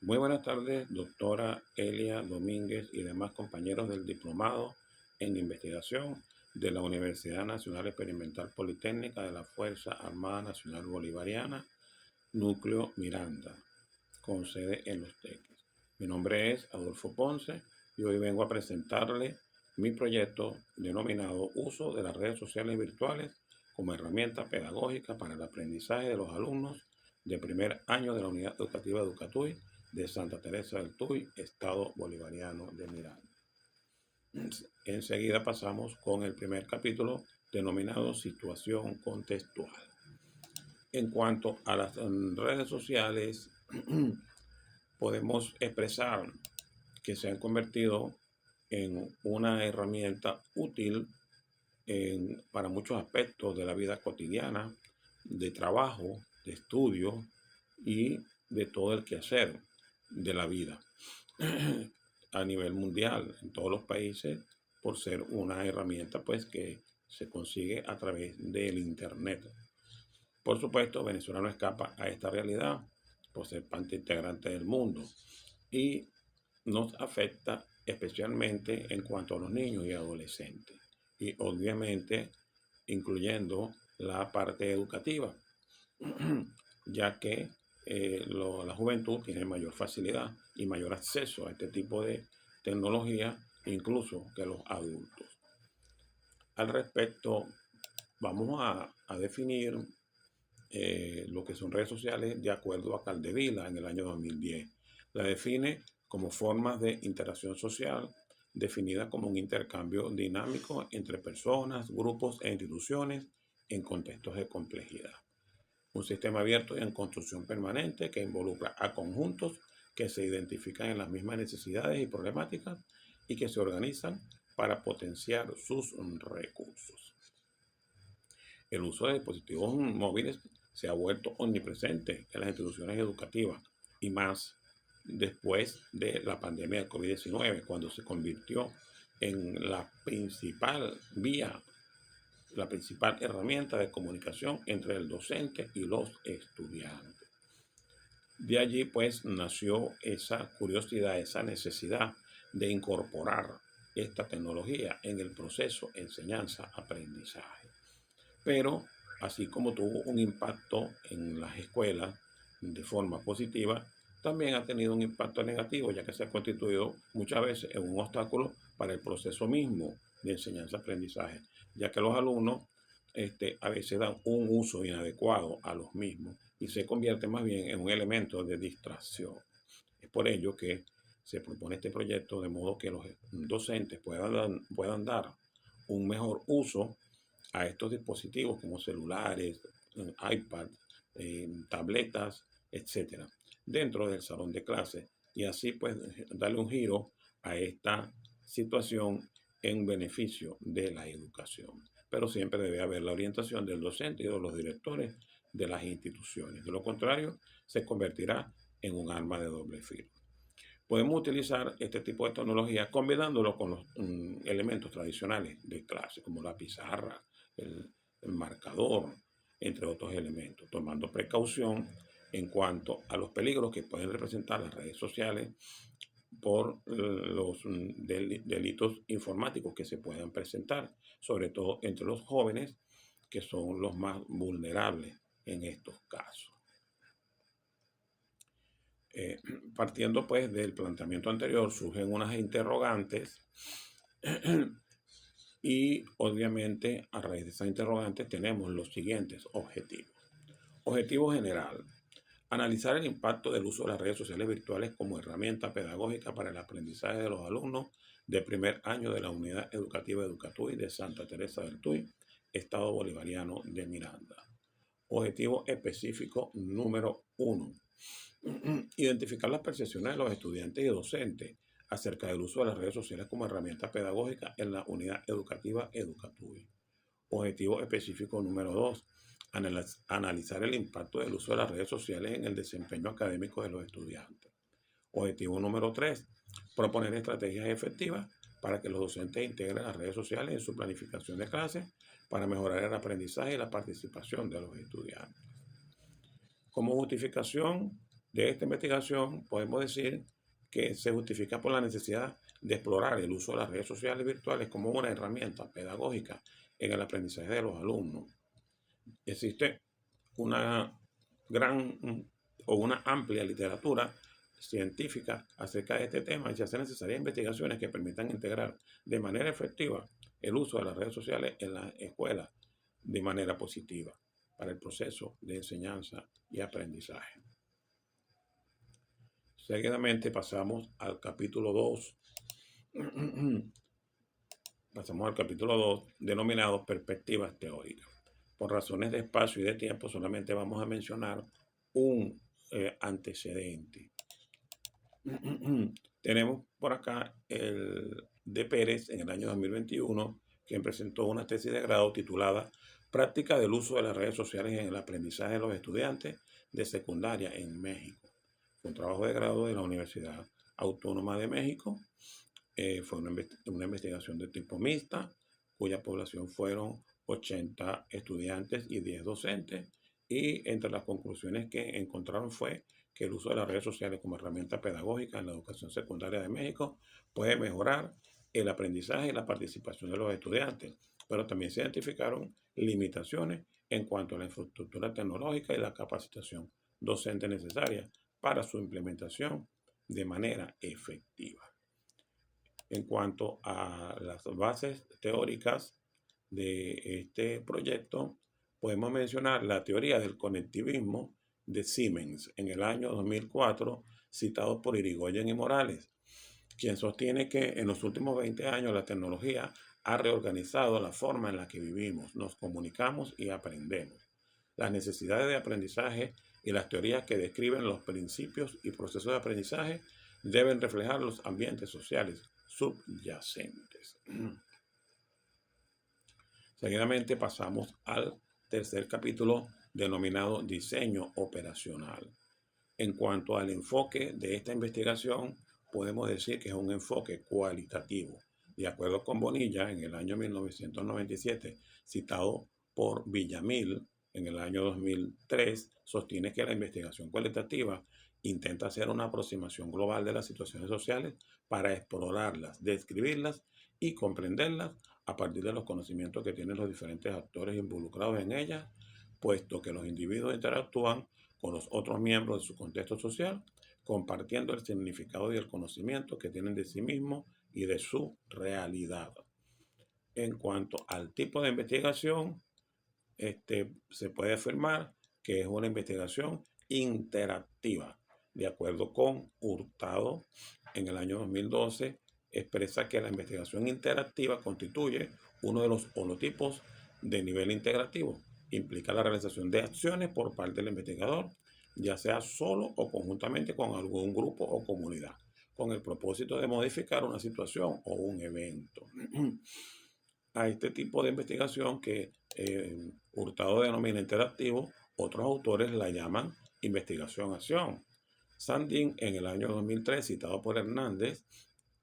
Muy buenas tardes, doctora Elia Domínguez y demás compañeros del Diplomado en Investigación de la Universidad Nacional Experimental Politécnica de la Fuerza Armada Nacional Bolivariana, Núcleo Miranda, con sede en Los Teques. Mi nombre es Adolfo Ponce y hoy vengo a presentarle mi proyecto denominado Uso de las redes sociales virtuales como herramienta pedagógica para el aprendizaje de los alumnos de primer año de la Unidad Educativa Educatuy de Santa Teresa del Tuy, Estado Bolivariano de Miranda. Enseguida pasamos con el primer capítulo denominado Situación Contextual. En cuanto a las redes sociales, podemos expresar que se han convertido en una herramienta útil para muchos aspectos de la vida cotidiana, de trabajo, de estudio y de todo el quehacer de la vida a nivel mundial, en todos los países, por ser una herramienta pues que se consigue a través del Internet. Por supuesto, Venezuela no escapa a esta realidad por ser parte integrante del mundo y nos afecta especialmente en cuanto a los niños y adolescentes y obviamente incluyendo la parte educativa, ya que la juventud tiene mayor facilidad y mayor acceso a este tipo de tecnología incluso que los adultos. Al respecto, vamos a definir lo que son redes sociales de acuerdo a Caldevila en el año 2010. La define como formas de interacción social definida como un intercambio dinámico entre personas, grupos e instituciones en contextos de complejidad. Un sistema abierto y en construcción permanente que involucra a conjuntos que se identifican en las mismas necesidades y problemáticas y que se organizan para potenciar sus recursos. El uso de dispositivos móviles se ha vuelto omnipresente en las instituciones educativas y más después de la pandemia de COVID-19, cuando se convirtió en la principal vía, la principal herramienta de comunicación entre el docente y los estudiantes. De allí pues nació esa curiosidad, esa necesidad de incorporar esta tecnología en el proceso enseñanza-aprendizaje. Pero así como tuvo un impacto en las escuelas de forma positiva, también ha tenido un impacto negativo, ya que se ha constituido muchas veces en un obstáculo para el proceso mismo de enseñanza-aprendizaje, ya que los alumnos a veces dan un uso inadecuado a los mismos y se convierte más bien en un elemento de distracción. Es por ello que se propone este proyecto de modo que los docentes puedan dar un mejor uso a estos dispositivos como celulares, iPad, tabletas, etcétera, dentro del salón de clase y así pues darle un giro a esta situación en beneficio de la educación. Pero siempre debe haber la orientación del docente y de los directores de las instituciones. De lo contrario, se convertirá en un arma de doble filo. Podemos utilizar este tipo de tecnología combinándolo con los elementos tradicionales de clase, como la pizarra, el marcador, entre otros elementos, tomando precaución en cuanto a los peligros que pueden representar las redes sociales por los delitos informáticos que se puedan presentar, sobre todo entre los jóvenes, que son los más vulnerables en estos casos. Partiendo pues del planteamiento anterior, surgen unas interrogantes y obviamente a raíz de esas interrogantes tenemos los siguientes objetivos. Objetivo general: analizar el impacto del uso de las redes sociales virtuales como herramienta pedagógica para el aprendizaje de los alumnos de primer año de la Unidad Educativa Educatuy de Santa Teresa del Tuy, Estado Bolivariano de Miranda. Objetivo específico número 1. Identificar las percepciones de los estudiantes y docentes acerca del uso de las redes sociales como herramienta pedagógica en la Unidad Educativa Educatuy. Objetivo específico número 2. Analizar el impacto del uso de las redes sociales en el desempeño académico de los estudiantes. Objetivo número 3. Proponer estrategias efectivas para que los docentes integren las redes sociales en su planificación de clases para mejorar el aprendizaje y la participación de los estudiantes. Como justificación de esta investigación podemos decir que se justifica por la necesidad de explorar el uso de las redes sociales virtuales como una herramienta pedagógica en el aprendizaje de los alumnos. Existe una gran o una amplia literatura científica acerca de este tema y se hacen necesarias investigaciones que permitan integrar de manera efectiva el uso de las redes sociales en la escuela de manera positiva para el proceso de enseñanza y aprendizaje. Seguidamente pasamos al capítulo 2. Pasamos al capítulo 2, denominado Perspectivas teóricas. Por razones de espacio y de tiempo, solamente vamos a mencionar un antecedente. Tenemos por acá el de Pérez en el año 2021, quien presentó una tesis de grado titulada Práctica del uso de las redes sociales en el aprendizaje de los estudiantes de secundaria en México. Fue un trabajo de grado de la Universidad Autónoma de México. Fue una investigación de tipo mixta, cuya población fueron 80 estudiantes y 10 docentes. Y entre las conclusiones que encontraron fue que el uso de las redes sociales como herramienta pedagógica en la educación secundaria de México puede mejorar el aprendizaje y la participación de los estudiantes, pero también se identificaron limitaciones en cuanto a la infraestructura tecnológica y la capacitación docente necesaria para su implementación de manera efectiva. En cuanto a las bases teóricas de este proyecto, podemos mencionar la teoría del conectivismo de Siemens en el año 2004, citado por Irigoyen y Morales, quien sostiene que en los últimos 20 años la tecnología ha reorganizado la forma en la que vivimos, nos comunicamos y aprendemos. Las necesidades de aprendizaje y las teorías que describen los principios y procesos de aprendizaje deben reflejar los ambientes sociales subyacentes. Seguidamente pasamos al tercer capítulo denominado Diseño Operacional. En cuanto al enfoque de esta investigación, podemos decir que es un enfoque cualitativo. De acuerdo con Bonilla, en el año 1997, citado por Villamil en el año 2003, sostiene que la investigación cualitativa intenta hacer una aproximación global de las situaciones sociales para explorarlas, describirlas y comprenderlas a partir de los conocimientos que tienen los diferentes actores involucrados en ellas, puesto que los individuos interactúan con los otros miembros de su contexto social, compartiendo el significado y el conocimiento que tienen de sí mismos y de su realidad. En cuanto al tipo de investigación, se puede afirmar que es una investigación interactiva. De acuerdo con Hurtado, en el año 2012, expresa que la investigación interactiva constituye uno de los holotipos de nivel integrativo. Implica la realización de acciones por parte del investigador, ya sea solo o conjuntamente con algún grupo o comunidad, con el propósito de modificar una situación o un evento. A este tipo de investigación que Hurtado denomina interactivo, otros autores la llaman investigación-acción. Sandin, en el año 2003, citado por Hernández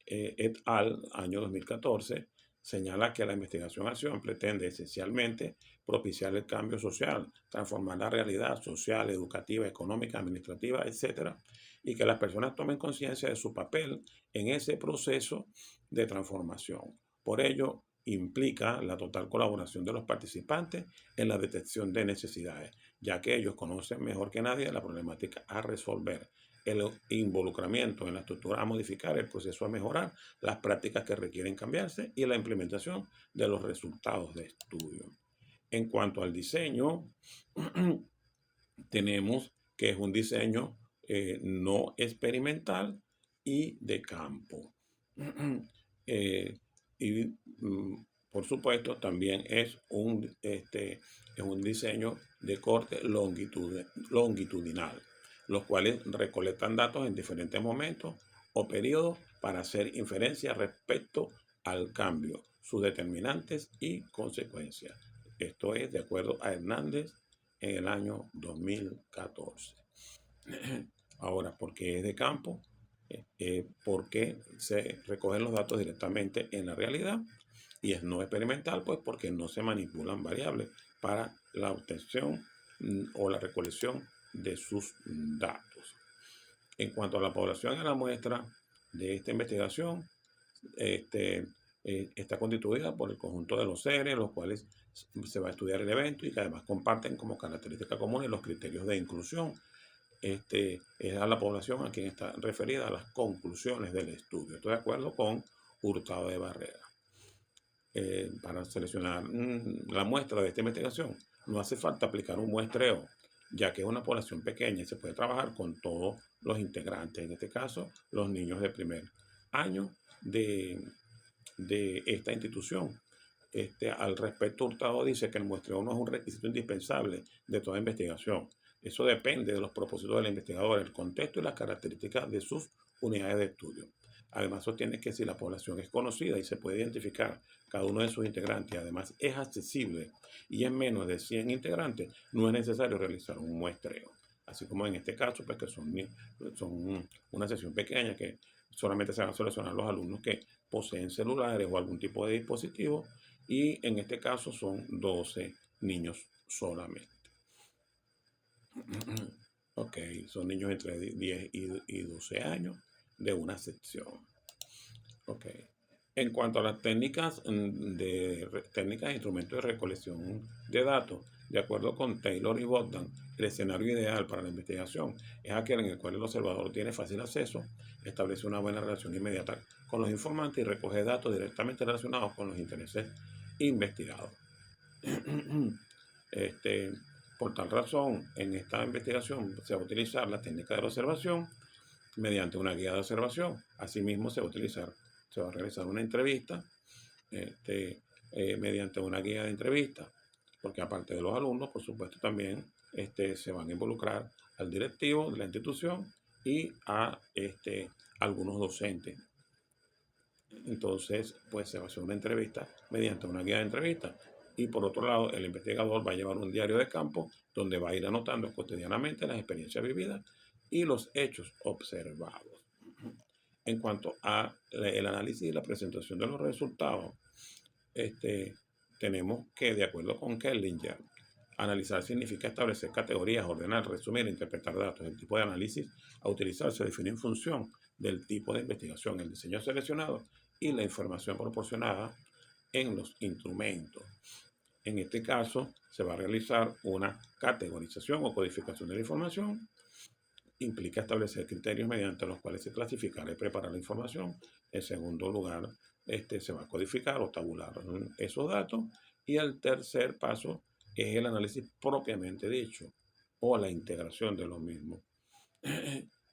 et al., año 2014, señala que la investigación-acción pretende esencialmente propiciar el cambio social, transformar la realidad social, educativa, económica, administrativa, etc., y que las personas tomen conciencia de su papel en ese proceso de transformación. Por ello, implica la total colaboración de los participantes en la detección de necesidades, ya que ellos conocen mejor que nadie la problemática a resolver, el involucramiento en la estructura a modificar, el proceso a mejorar, las prácticas que requieren cambiarse y la implementación de los resultados de estudio. En cuanto al diseño, tenemos que es un diseño no experimental y de campo. Y por supuesto también es un diseño de corte longitudinal, los cuales recolectan datos en diferentes momentos o periodos para hacer inferencias respecto al cambio, sus determinantes y consecuencias. Esto es de acuerdo a Hernández en el año 2014. Ahora, ¿por qué es de campo? Porque se recogen los datos directamente en la realidad, y es no experimental, pues porque no se manipulan variables para la obtención o la recolección de sus datos. En cuanto a la población en la muestra de esta investigación, está constituida por el conjunto de los seres, los cuales se va a estudiar el evento y que además comparten como característica común los criterios de inclusión. Es a la población a quien está referida a las conclusiones del estudio. Estoy de acuerdo con Hurtado de Barrera. Para seleccionar la muestra de esta investigación, no hace falta aplicar un muestreo, ya que es una población pequeña y se puede trabajar con todos los integrantes, en este caso, los niños de primer año de esta institución. Al respecto, Hurtado dice que el muestreo no es un requisito indispensable de toda investigación. Eso depende de los propósitos del investigador, el contexto y las características de sus unidades de estudio. Además, sostiene que si la población es conocida y se puede identificar cada uno de sus integrantes, además es accesible y es menos de 100 integrantes, no es necesario realizar un muestreo. Así como en este caso, pues que son una sesión pequeña que solamente se van a seleccionar los alumnos que poseen celulares o algún tipo de dispositivo, y en este caso son 12 niños solamente. Ok, son niños entre 10 y 12 años de una sección. Ok. En cuanto a las técnicas e instrumentos de recolección de datos, de acuerdo con Taylor y Bogdan, el escenario ideal para la investigación es aquel en el cual el observador tiene fácil acceso, establece una buena relación inmediata con los informantes y recoge datos directamente relacionados con los intereses investigados. Por tal razón, en esta investigación se va a utilizar la técnica de la observación mediante una guía de observación. Asimismo, se va a realizar una entrevista mediante una guía de entrevista, porque aparte de los alumnos, por supuesto, también se van a involucrar al directivo de la institución y a algunos docentes. Entonces, pues se va a hacer una entrevista mediante una guía de entrevista. Y por otro lado, el investigador va a llevar un diario de campo donde va a ir anotando cotidianamente las experiencias vividas y los hechos observados. En cuanto a el análisis y la presentación de los resultados, tenemos que, de acuerdo con Kellinger, analizar significa establecer categorías, ordenar, resumir, interpretar datos. El tipo de análisis a utilizar se define en función del tipo de investigación, el diseño seleccionado y la información proporcionada en los instrumentos. En este caso, se va a realizar una categorización o codificación de la información. Implica establecer criterios mediante los cuales se clasificará y preparar la información. En segundo lugar, se va a codificar o tabular esos datos. Y el tercer paso es el análisis propiamente dicho o la integración de los mismos.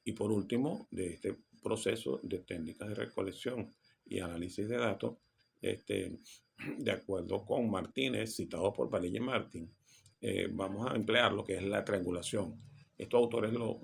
Y por último, de este proceso de técnicas de recolección y análisis de datos, de acuerdo con Martínez, citado por Padilla y Martín, vamos a emplear lo que es la triangulación. Estos autores lo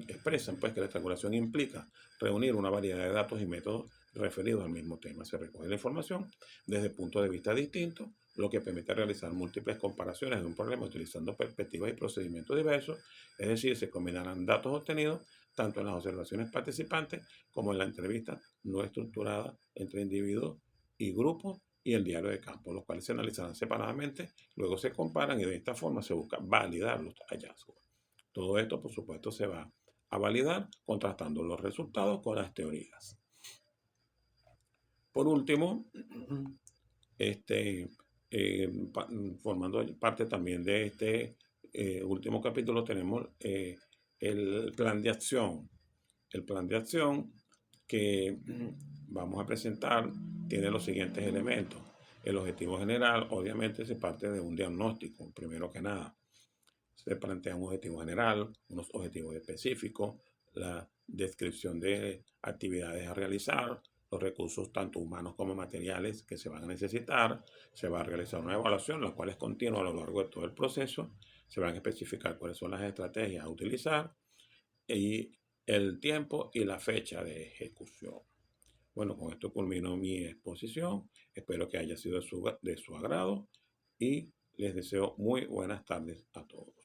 expresan, pues, que la triangulación implica reunir una variedad de datos y métodos referidos al mismo tema. Se recoge la información desde puntos de vista distintos, lo que permite realizar múltiples comparaciones de un problema utilizando perspectivas y procedimientos diversos, es decir, se combinarán datos obtenidos tanto en las observaciones participantes como en la entrevista no estructurada entre individuos y grupos y el diario de campo, los cuales se analizarán separadamente, luego se comparan y de esta forma se busca validar los hallazgos. Todo esto, por supuesto, se va a validar contrastando los resultados con las teorías. Por último, formando parte también de este último capítulo, tenemos el plan de acción. El plan de acción que vamos a presentar tiene los siguientes elementos. El objetivo general, obviamente, se parte de un diagnóstico, primero que nada. Se plantea un objetivo general, unos objetivos específicos, la descripción de actividades a realizar, los recursos tanto humanos como materiales que se van a necesitar, se va a realizar una evaluación, la cual es continua a lo largo de todo el proceso, se van a especificar cuáles son las estrategias a utilizar y el tiempo y la fecha de ejecución. Bueno, con esto culmino mi exposición, espero que haya sido de su agrado y les deseo muy buenas tardes a todos.